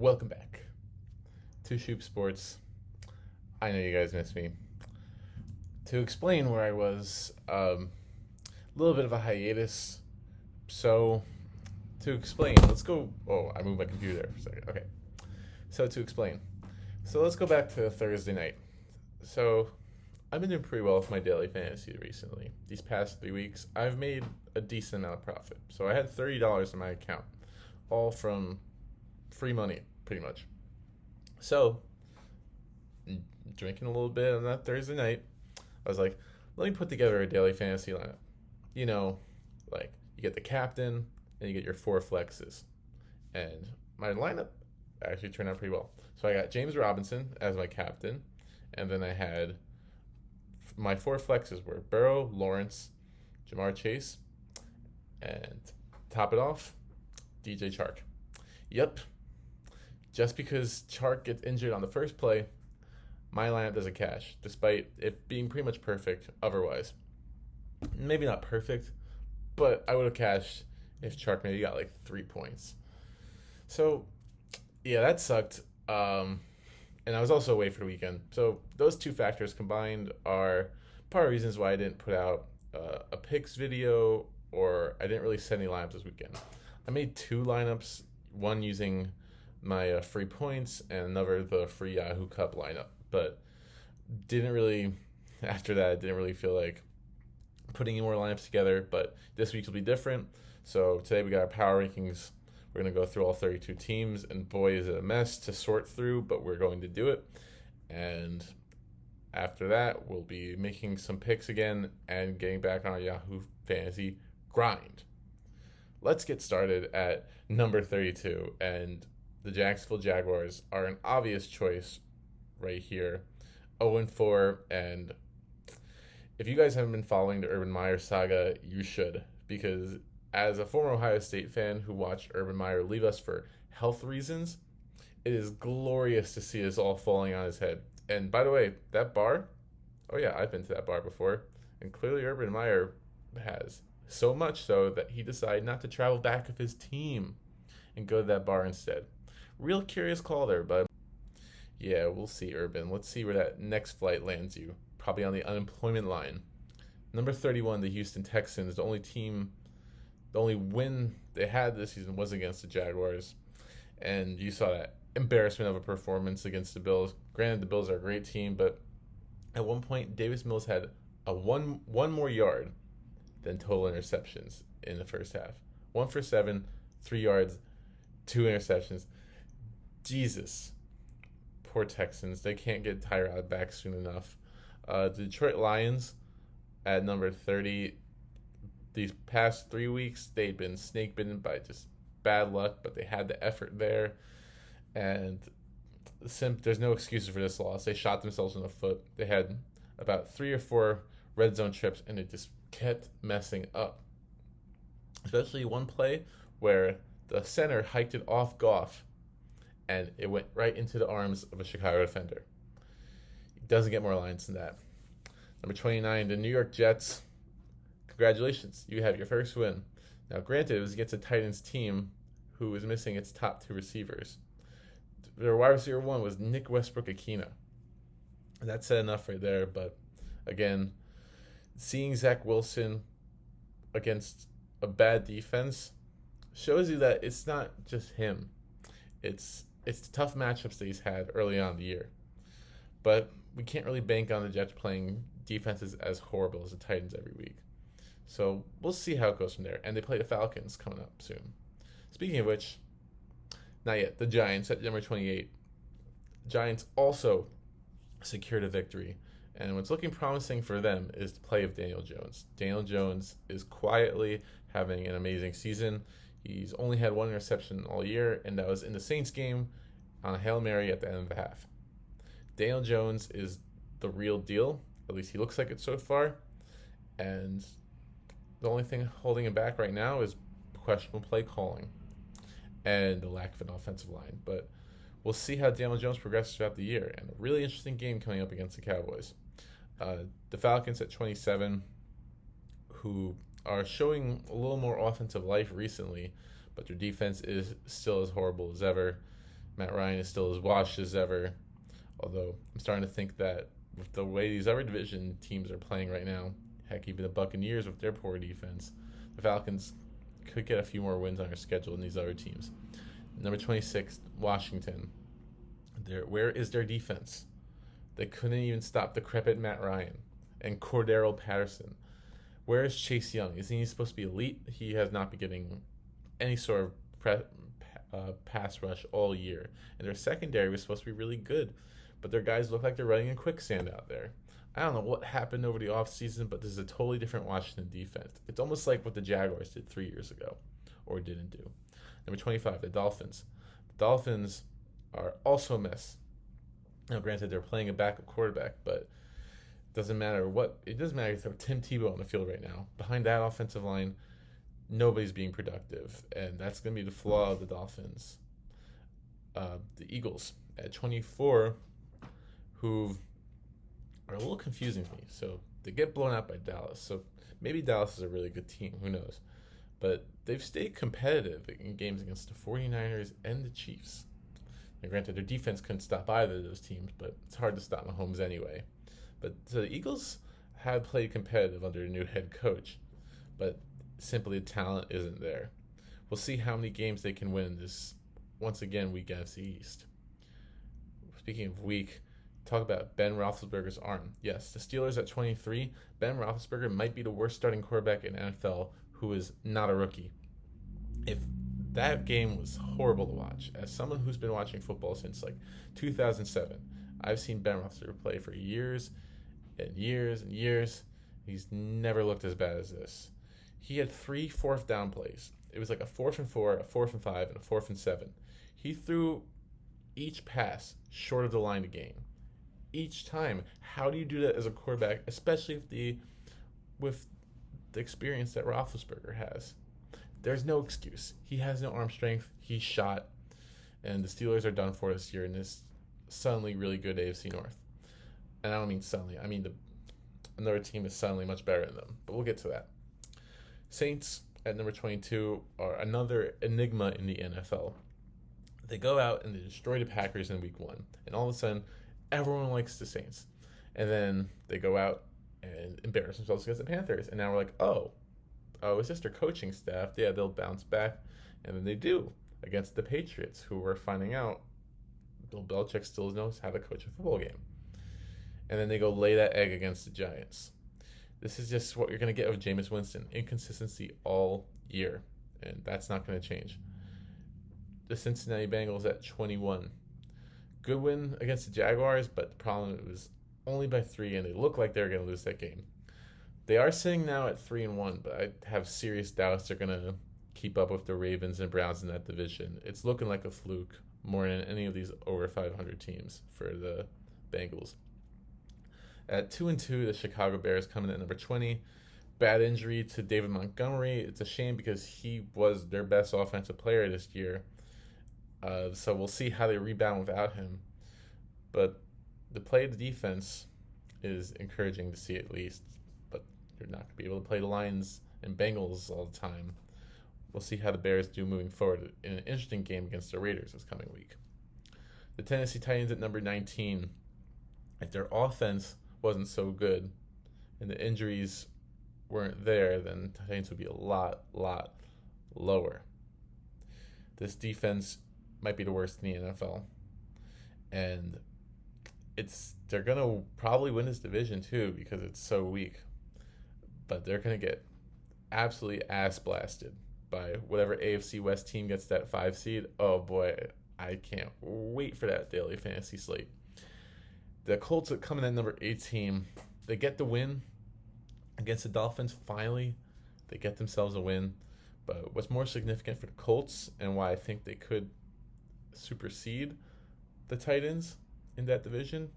Welcome back to Shoop Sports. I know you guys missed me. To explain where I was, a little bit of a hiatus. So, to explain, let's go. Oh, I moved my computer there for a second. Okay. So, to explain. So, let's go back to Thursday night. So, I've been doing pretty well with my daily fantasy recently. These past 3 weeks, I've made a decent amount of profit. So, I had $30 in my account, all from free money, pretty much. So, drinking a little bit on that Thursday night, I was like, let me put together a daily fantasy lineup. You know, like you get the captain and you get your four flexes. And my lineup actually turned out pretty well. So I got James Robinson as my captain, and then I had my four flexes were Burrow, Lawrence, Jamar Chase, and top it off, DJ Chark. Yep. Just because Chark gets injured on the first play, my lineup doesn't cash, despite it being pretty much perfect otherwise. Maybe not perfect, but I would have cashed if Chark maybe got like 3 points. So, yeah, that sucked. And I was also away for the weekend. So those two factors combined are part of the reasons why I didn't put out a picks video, or I didn't really set any lineups this weekend. I made two lineups, one using my free points and another the free Yahoo Cup lineup. But after that, I didn't really feel like putting any more lineups together. But this week will be different. So today we got our power rankings. We're going to go through all 32 teams, and boy, is it a mess to sort through, but we're going to do it. And after that, we'll be making some picks again and getting back on our Yahoo Fantasy grind. Let's get started at number 32, and the Jacksonville Jaguars are an obvious choice right here. 0-4, and if you guys haven't been following the Urban Meyer saga, you should, because as a former Ohio State fan who watched Urban Meyer leave us for health reasons, it is glorious to see us all falling on his head. And by the way, that bar, oh yeah, I've been to that bar before, and clearly Urban Meyer has. So much so that he decided not to travel back with his team and go to that bar instead. Real curious call there, bud. Yeah, we'll see, Urban. Let's see where that next flight lands you. Probably on the unemployment line. Number 31, the Houston Texans, the only win they had this season was against the Jaguars. And you saw that embarrassment of a performance against the Bills. Granted, the Bills are a great team, but at one point, Davis Mills had a one more yard than total interceptions in the first half. 1 for 7, 3 yards, 2 interceptions. Jesus. Poor Texans. They can't get Tyrod back soon enough. The Detroit Lions at number 30. These past 3 weeks, they'd been snake bitten by just bad luck, but they had the effort there. And there's no excuses for this loss. They shot themselves in the foot. They had about 3 or 4 red zone trips, and it just kept messing up. Especially one play where the center hiked it off Goff, and it went right into the arms of a Chicago defender. It doesn't get more lines than that. Number 29, the New York Jets. Congratulations, you have your first win. Now, granted, it was against a Titans team who was missing its top 2 receivers. Their wide receiver 1 was Nick Westbrook-Akina. And that said enough right there, but again, seeing Zach Wilson against a bad defense shows you that it's not just him. It's the tough matchups that he's had early on in the year. But we can't really bank on the Jets playing defenses as horrible as the Titans every week. So we'll see how it goes from there. And they play the Falcons coming up soon. Speaking of which, not yet. The Giants at number 28. Giants also secured a victory. And what's looking promising for them is the play of Daniel Jones. Daniel Jones is quietly having an amazing season. He's only had 1 interception all year, and that was in the Saints game on a Hail Mary at the end of the half. Daniel Jones is the real deal. At least he looks like it so far. And the only thing holding him back right now is questionable play calling and the lack of an offensive line. But we'll see how Daniel Jones progresses throughout the year. And a really interesting game coming up against the Cowboys. The Falcons at 27, who are showing a little more offensive life recently, but their defense is still as horrible as ever. Matt Ryan is still as washed as ever, although I'm starting to think that with the way these other division teams are playing right now, heck, even the Buccaneers with their poor defense, the Falcons could get a few more wins on their schedule than these other teams. Number 26, Washington. Where is their defense? They couldn't even stop decrepit Matt Ryan and Cordero Patterson. Where is Chase Young? Isn't he supposed to be elite? He has not been getting any sort of pass rush all year. And their secondary was supposed to be really good, but their guys look like they're running in quicksand out there. I don't know what happened over the offseason, but this is a totally different Washington defense. It's almost like what the Jaguars did 3 years ago, or didn't do. Number 25, the Dolphins. The Dolphins are also a mess. Now, granted, they're playing a backup quarterback, but it doesn't matter if they're Tim Tebow on the field right now. Behind that offensive line, nobody's being productive, and that's going to be the flaw of the Dolphins. The Eagles at 24, who are a little confusing to me. So they get blown out by Dallas. So maybe Dallas is a really good team. Who knows? But they've stayed competitive in games against the 49ers and the Chiefs. And granted, their defense couldn't stop either of those teams, but it's hard to stop Mahomes anyway. But so the Eagles have played competitive under a new head coach, but simply the talent isn't there. We'll see how many games they can win this, once again, week NFC East. Speaking of weak, talk about Ben Roethlisberger's arm. Yes, the Steelers at 23, Ben Roethlisberger might be the worst starting quarterback in NFL who is not a rookie. If that game was horrible to watch. As someone who's been watching football since like 2007, I've seen Ben Roethlisberger play for years and years and years. He's never looked as bad as this. He had 3 fourth down plays. It was like a 4th and 4, a 4th and 5, and a 4th and 7. He threw each pass short of the line to gain. Each time. How do you do that as a quarterback, especially with the experience that Roethlisberger has? There's no excuse. He has no arm strength. He's shot. And the Steelers are done for this year in this suddenly really good AFC North. And I don't mean suddenly. I mean another team is suddenly much better than them. But we'll get to that. Saints at number 22 are another enigma in the NFL. They go out and they destroy the Packers in week 1. And all of a sudden, everyone likes the Saints. And then they go out and embarrass themselves against the Panthers. And now we're like, oh, it's just their coaching staff. Yeah, they'll bounce back. And then they do against the Patriots, who we're finding out Bill Belichick still knows how to coach a football game. And then they go lay that egg against the Giants. This is just what you're going to get with Jameis Winston. Inconsistency all year. And that's not going to change. The Cincinnati Bengals at 21. Good win against the Jaguars, but the problem was only by 3, and they look like they're going to lose that game. They are sitting now at 3-1, but I have serious doubts they're going to keep up with the Ravens and Browns in that division. It's looking like a fluke more than any of these over 500 teams for the Bengals. At 2-2, the Chicago Bears coming in at number 20. Bad injury to David Montgomery. It's a shame because he was their best offensive player this year. So we'll see how they rebound without him. But the play of the defense is encouraging to see at least. But you're not going to be able to play the Lions and Bengals all the time. We'll see how the Bears do moving forward in an interesting game against the Raiders this coming week. The Tennessee Titans at number 19. If their offense wasn't so good and the injuries weren't there, then the Titans would be a lot lower. This defense might be the worst in the NFL. And they're going to probably win this division too because it's so weak. But they're going to get absolutely ass blasted by whatever AFC West team gets that 5 seed. Oh boy, I can't wait for that daily fantasy slate. The Colts are coming in number 18. They get the win against the Dolphins. Finally, they get themselves a win. But what's more significant for the Colts and why I think they could supersede the Titans in that division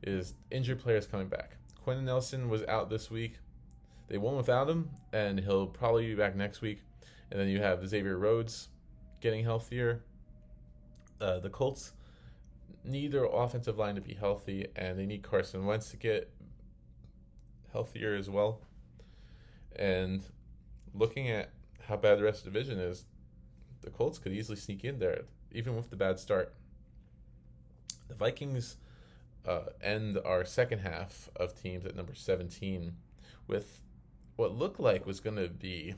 is injured players coming back. Quentin Nelson was out this week. They won without him, and he'll probably be back next week. And then you have Xavier Rhodes getting healthier. The Colts need their offensive line to be healthy, and they need Carson Wentz to get healthier as well. And looking at how bad the rest of the division is, the Colts could easily sneak in there, even with the bad start. The Vikings end our second half of teams at number 17 with what looked like was going to be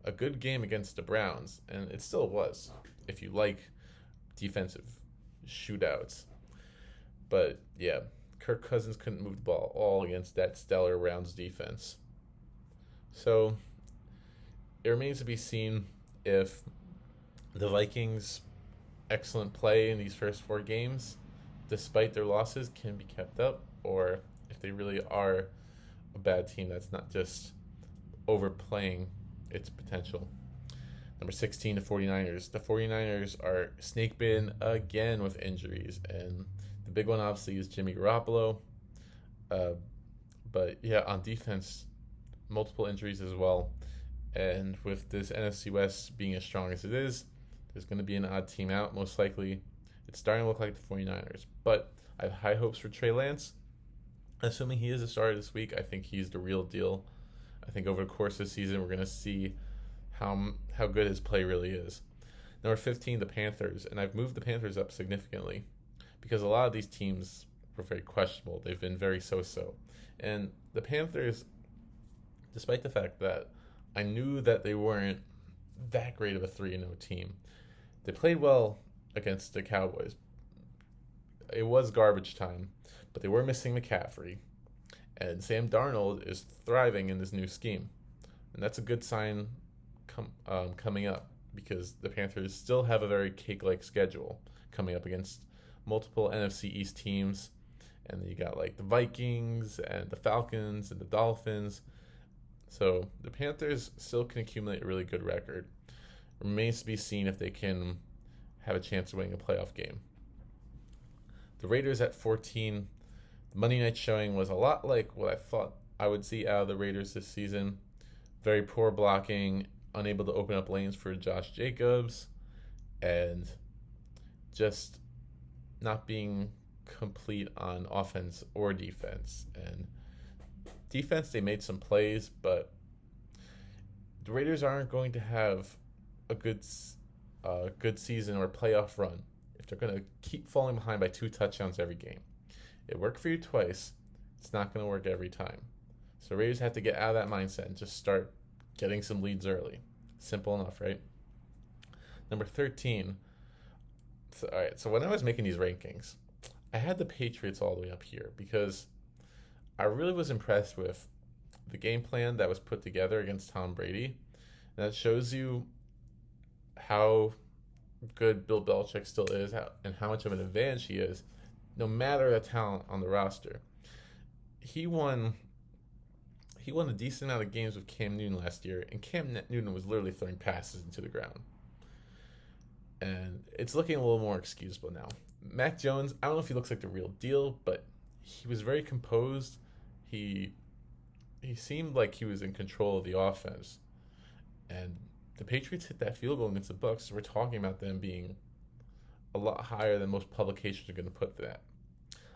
a good game against the Browns, and it still was, if you like defensive shootouts. But yeah, Kirk Cousins couldn't move the ball all against that stellar Browns defense. So it remains to be seen if the Vikings' excellent play in these first 4 games, despite their losses, can be kept up, or if they really are a bad team that's not just overplaying its potential. Number 16, the 49ers. The 49ers are snake bitten again with injuries, and the big one obviously is Jimmy Garoppolo. But yeah, on defense, multiple injuries as well. And with this NFC West being as strong as it is, there's going to be an odd team out, most likely. It's starting to look like the 49ers. But I have high hopes for Trey Lance. Assuming he is a starter this week, I think he's the real deal. I think over the course of the season, we're going to see how good his play really is. Number 15, the Panthers. And I've moved the Panthers up significantly because a lot of these teams were very questionable. They've been very so-so. And the Panthers, despite the fact that I knew that they weren't that great of a 3-0 team, they played well against the Cowboys. It was garbage time, but they were missing McCaffrey. And Sam Darnold is thriving in this new scheme. And that's a good sign coming up because the Panthers still have a very cake-like schedule coming up against multiple NFC East teams. And then you got like the Vikings and the Falcons and the Dolphins. So the Panthers still can accumulate a really good record. Remains to be seen if they can have a chance of winning a playoff game. The Raiders at 14. The Monday night showing was a lot like what I thought I would see out of the Raiders this season. Very poor blocking, unable to open up lanes for Josh Jacobs, and just not being complete on offense or defense. And defense, they made some plays, but the Raiders aren't going to have a good season or playoff run if they're going to keep falling behind by 2 touchdowns every game. It worked for you twice. It's not going to work every time. So Raiders have to get out of that mindset and just start getting some leads early. Simple enough, right? Number 13. So when I was making these rankings, I had the Patriots all the way up here because I really was impressed with the game plan that was put together against Tom Brady. And that shows you how good Bill Belichick still is and how much of an advantage he is, no matter the talent on the roster. He won a decent amount of games with Cam Newton last year, and Cam Newton was literally throwing passes into the ground. And it's looking a little more excusable now. Mac Jones, I don't know if he looks like the real deal, but he was very composed. He seemed like he was in control of the offense. And the Patriots hit that field goal against the Bucs, so we're talking about them being a lot higher than most publications are going to put that.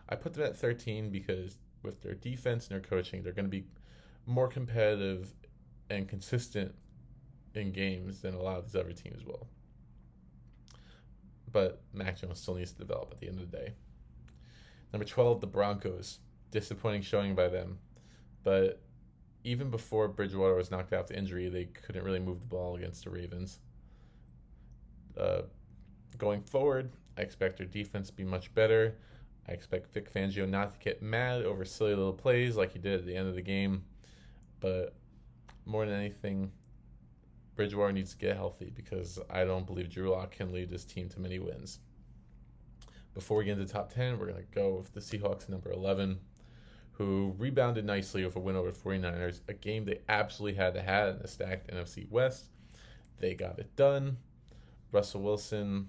I put them at 13 because with their defense and their coaching, they're going to be more competitive and consistent in games than a lot of these other teams will. But Mac Jones still needs to develop at the end of the day. Number 12, the Broncos. Disappointing showing by them. But even before Bridgewater was knocked out to injury, they couldn't really move the ball against the Ravens. Going forward, I expect their defense to be much better. I expect Vic Fangio not to get mad over silly little plays like he did at the end of the game. But more than anything, Bridgewater needs to get healthy because I don't believe Drew Lock can lead this team to many wins. Before we get into the top 10, we're going to go with the Seahawks at number 11, who rebounded nicely with a win over the 49ers, a game they absolutely had to have in the stacked NFC West. They got it done. Russell Wilson,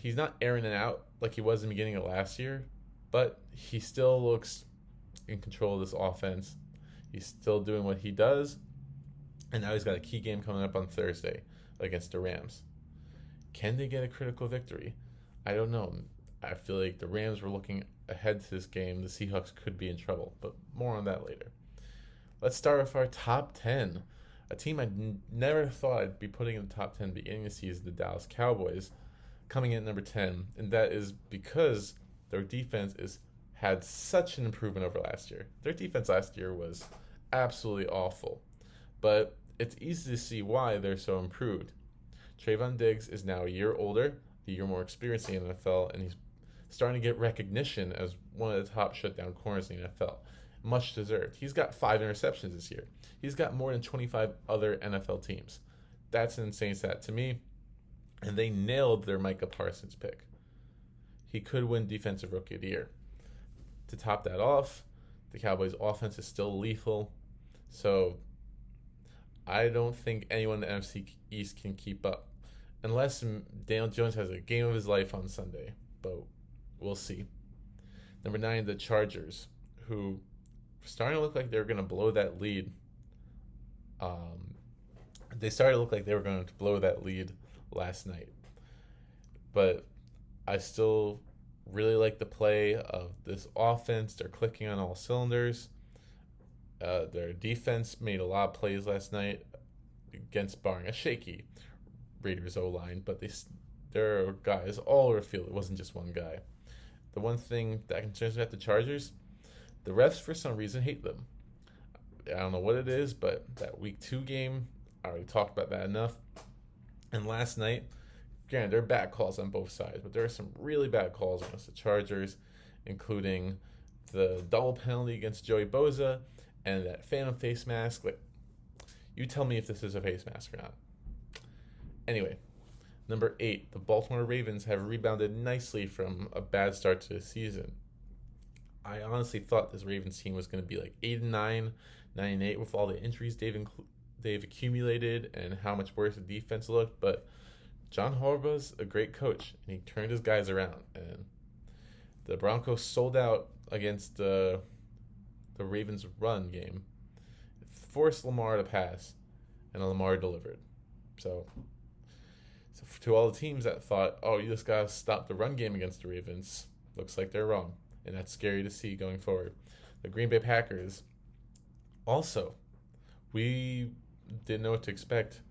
he's not airing it out like he was in the beginning of last year, but he still looks in control of this offense. He's still doing what he does, and now he's got a key game coming up on Thursday against the Rams. Can they get a critical victory? I don't know. I feel like the Rams were looking ahead to this game. The Seahawks could be in trouble, but more on that later. Let's start with our top 10. A team I never thought I'd be putting in the top 10 beginning of the season, the Dallas Cowboys, coming in at number 10, and that is because their defense had such an improvement over last year. Their defense last year was absolutely awful, but it's easy to see why they're so improved. Trayvon Diggs is now a year older, a year more experienced in the NFL, and he's starting to get recognition as one of the top shutdown corners in the NFL. Much deserved. He's got 5 interceptions this year. He's got more than 25 other NFL teams. That's an insane stat to me. And they nailed their Micah Parsons pick. He could win Defensive Rookie of the Year. To top that off, the Cowboys' offense is still lethal. So I don't think anyone in the NFC East can keep up. Unless Daniel Jones has a game of his life on Sunday. But we'll see. Number 9, the Chargers, who are starting to look like they're going to blow that lead. They started to look like they were going to blow that lead last night. But I still really like the play of this offense. They're clicking on all cylinders. Their defense made a lot of plays last night against barring a shaky Raiders O-line, but there are guys all over the field. It wasn't just one guy. The one thing that concerns me about the Chargers, the refs for some reason hate them. I don't know what it is, but that Week 2 game, I already talked about that enough. And last night, granted, there are bad calls on both sides, but there are some really bad calls against the Chargers, including the double penalty against Joey Bosa and that phantom face mask. Like, you tell me if this is a face mask or not. Anyway, number 8, the Baltimore Ravens have rebounded nicely from a bad start to the season. I honestly thought this Ravens team was going to be like 8-9, 9-8 with all the injuries they've accumulated and how much worse the defense looked, but John Harbaugh's a great coach, and he turned his guys around. And the Broncos sold out against the Ravens' run game, forced Lamar to pass, and Lamar delivered. So to all the teams that thought, oh, you just got to stop the run game against the Ravens, looks like they're wrong. And that's scary to see going forward. The Green Bay Packers, also, we didn't know what to expect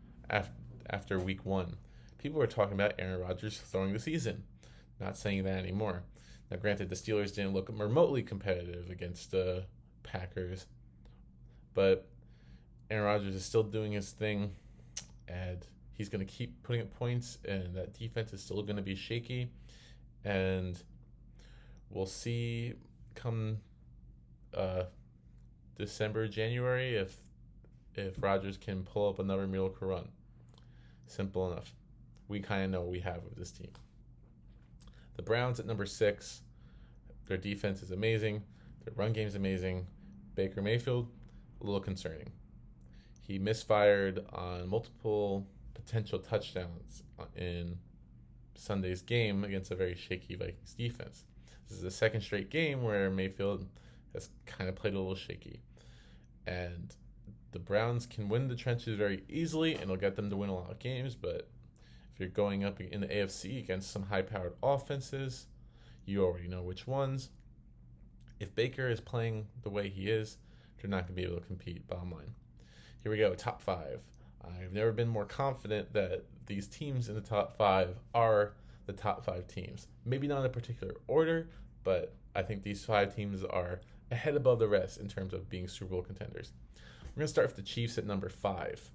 after Week 1. People were talking about Aaron Rodgers throwing the season. Not saying that anymore. Now, granted, the Steelers didn't look remotely competitive against the Packers, but Aaron Rodgers is still doing his thing, and he's going to keep putting up points, and that defense is still going to be shaky, and we'll see come December, January if Rodgers can pull up another miracle run. Simple enough. We kind of know what we have with this team. The Browns at number 6. Their defense is amazing. Their run game is amazing. Baker Mayfield, a little concerning. He misfired on multiple potential touchdowns in Sunday's game against a very shaky Vikings defense. This is the second straight game where Mayfield has kind of played a little shaky. And the Browns can win the trenches very easily, and it'll get them to win a lot of games, but if you're going up in the AFC against some high-powered offenses, you already know which ones. If Baker is playing the way he is, they're not going to be able to compete, bottom line. Here we go, top 5. I've never been more confident that these teams in the top 5 are the top 5 teams. Maybe not in a particular order, but I think these 5 teams are ahead above the rest in terms of being Super Bowl contenders. We're going to start with the Chiefs at number 5.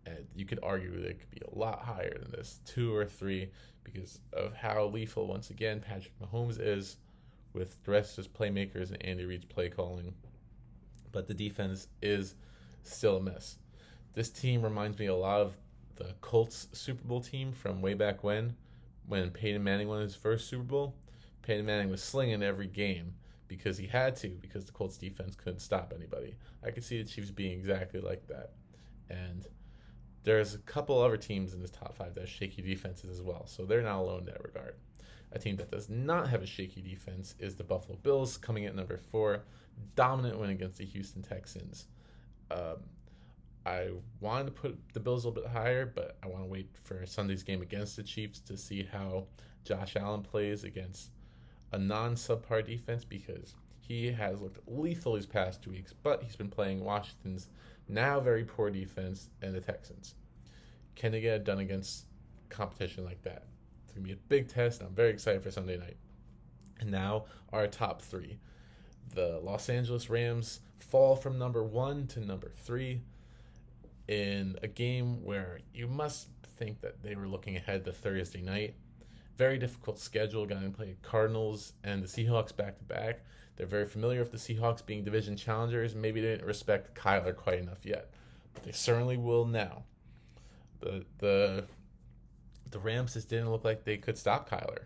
And you could argue they could be a lot higher than this, 2 or 3, because of how lethal, once again, Patrick Mahomes is with the rest of his playmakers and Andy Reid's play calling. But the defense is still a mess. This team reminds me a lot of the Colts Super Bowl team from way back when Peyton Manning won his first Super Bowl. Peyton Manning was slinging every game because he had to, because the Colts defense couldn't stop anybody. I could see the Chiefs being exactly like that. And there's a couple other teams in this top 5 that have shaky defenses as well, so they're not alone in that regard. A team that does not have a shaky defense is the Buffalo Bills, coming at number 4. Dominant win against the Houston Texans. I wanted to put the Bills a little bit higher, but I want to wait for Sunday's game against the Chiefs to see how Josh Allen plays against a non-subpar defense, because he has looked lethal these past 2 weeks, but he's been playing Washington's now very poor defense and the Texans. Can they get it done against competition like that? It's going to be a big test, and I'm very excited for Sunday night. And now our top three. The Los Angeles Rams fall from number 1 to number 3 in a game where you must think that they were looking ahead to Thursday night. Very difficult schedule, going to play Cardinals and the Seahawks back-to-back. They're very familiar with the Seahawks being division challengers. Maybe they didn't respect Kyler quite enough yet, but they certainly will now. The Rams just didn't look like they could stop Kyler,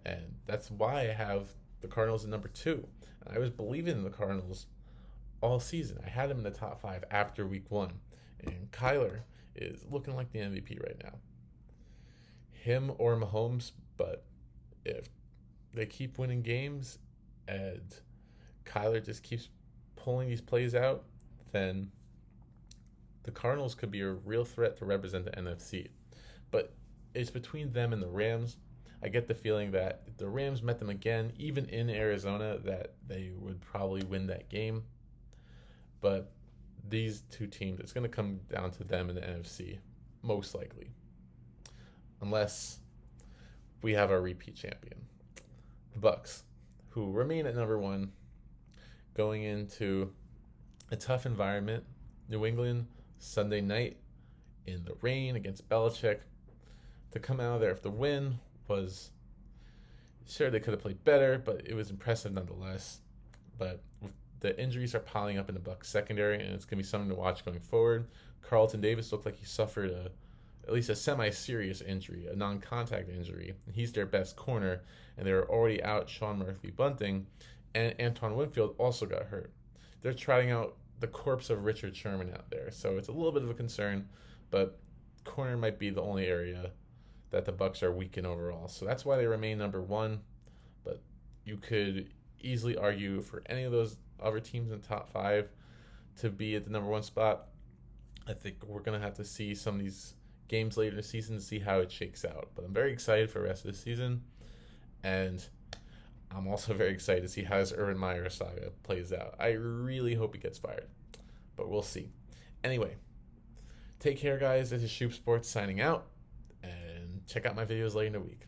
and that's why I have the Cardinals at number 2. I was believing in the Cardinals all season. I had them in the top 5 after week 1, and Kyler is looking like the MVP right now. Him or Mahomes, but if they keep winning games and Kyler just keeps pulling these plays out, then the Cardinals could be a real threat to represent the NFC. But it's between them and the Rams. I get the feeling that if the Rams met them again, even in Arizona, that they would probably win that game. But these two teams, it's going to come down to them in the NFC, most likely. Unless we have our repeat champion, the Bucs, who remain at number 1, going into a tough environment. New England, Sunday night, in the rain against Belichick. To come out of there, if the win was, sure, they could have played better, but it was impressive nonetheless. But the injuries are piling up in the Bucs secondary, and it's going to be something to watch going forward. Carlton Davis looked like he suffered at least a semi-serious injury, a non-contact injury. He's their best corner, and they were already out Sean Murphy-Bunting, and Antoine Winfield also got hurt. They're trying out the corpse of Richard Sherman out there, so it's a little bit of a concern, but corner might be the only area that the Bucs are weak in overall. So that's why they remain number 1, but you could easily argue for any of those other teams in the top 5 to be at the number 1 spot. I think we're going to have to see some of these games later in the season to see how it shakes out. But I'm very excited for the rest of the season, and I'm also very excited to see how this Urban Meyer saga plays out. I really hope he gets fired, but we'll see. Anyway, take care, guys. This is Shoop Sports signing out, and check out my videos later in the week.